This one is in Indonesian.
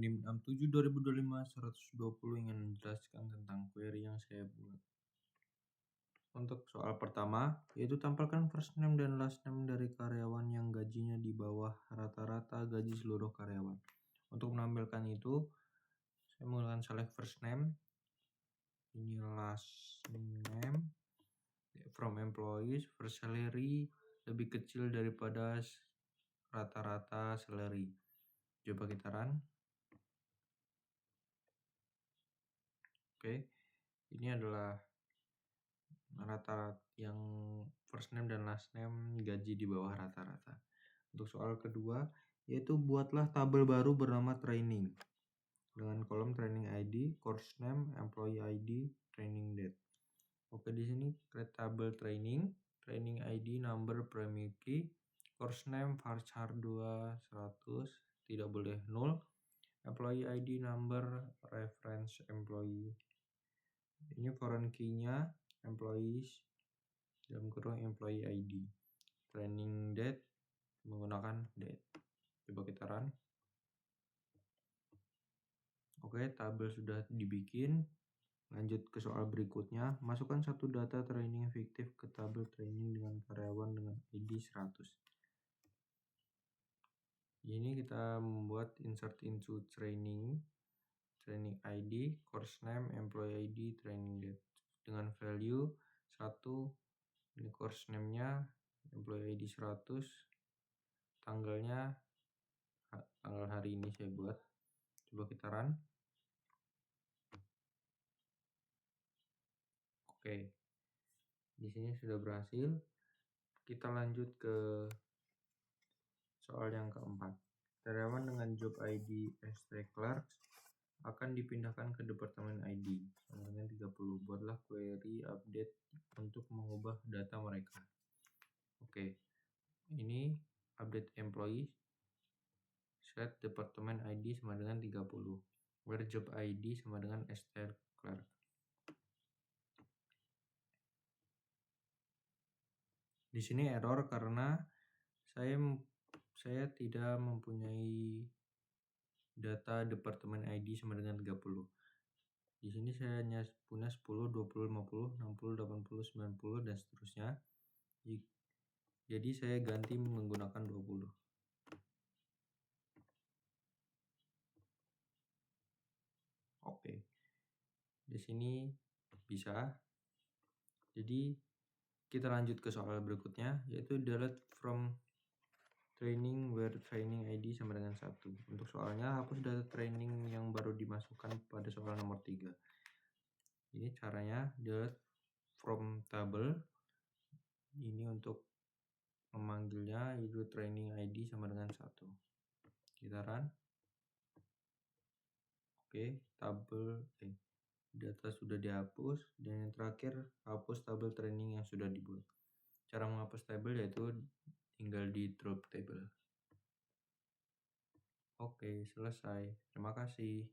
NIM 67/2025-120 ingin menjelaskan tentang query yang saya buat. Untuk soal pertama, yaitu tampilkan first name dan last name dari karyawan yang gajinya di bawah rata-rata gaji seluruh karyawan. Untuk menampilkan itu, saya menggunakan select first name, ini last name, from employees, first salary lebih kecil daripada rata-rata salary. Coba kita run. Oke, ini adalah rata-rata yang first name dan last name gaji di bawah rata-rata. Untuk soal kedua, yaitu buatlah tabel baru bernama training dengan kolom training ID, course name, employee ID, training date. Oke, di sini create tabel training ID, number, primary key, course name varchar 2 100, tidak boleh null, employee ID, number, reference employee. Ini foreign key-nya employees dalam kurung employee ID. Training date menggunakan date. Coba kita run. Oke, tabel sudah dibikin. Lanjut ke soal berikutnya. Masukkan satu data training fiktif ke tabel training dengan karyawan dengan ID 100. Ini kita membuat insert into training ID, course name, employee ID, training date dengan value 1. Ini course name-nya, employee ID 100, tanggalnya tanggal hari ini saya buat. Coba kita run. Oke, di sini sudah berhasil. Kita lanjut ke soal yang keempat. Karyawan dengan job ID @clerk akan dipindahkan ke departemen ID sama dengan 30. Buatlah query update untuk mengubah data mereka. Oke, ini update employee, set departemen ID sama dengan 30, where job ID sama dengan clerk. Di sini error karena saya tidak mempunyai data departemen ID sama dengan 30. Di sini saya hanya punya 10, 20, 50, 60, 80, 90 dan seterusnya. Jadi saya ganti menggunakan 20. Oke. Di sini bisa. Jadi kita lanjut ke soal berikutnya, yaitu delete from training where training ID sama dengan 1. Untuk soalnya hapus data training yang baru dimasukkan pada soal nomor 3. Ini caranya, delete from table. Ini untuk memanggilnya, itu training ID sama dengan 1. Kita run. Oke, tabel data sudah dihapus, dan yang terakhir hapus tabel training yang sudah dibuat. Cara menghapus tabel yaitu tinggal di drop table. Oke, selesai. Terima kasih.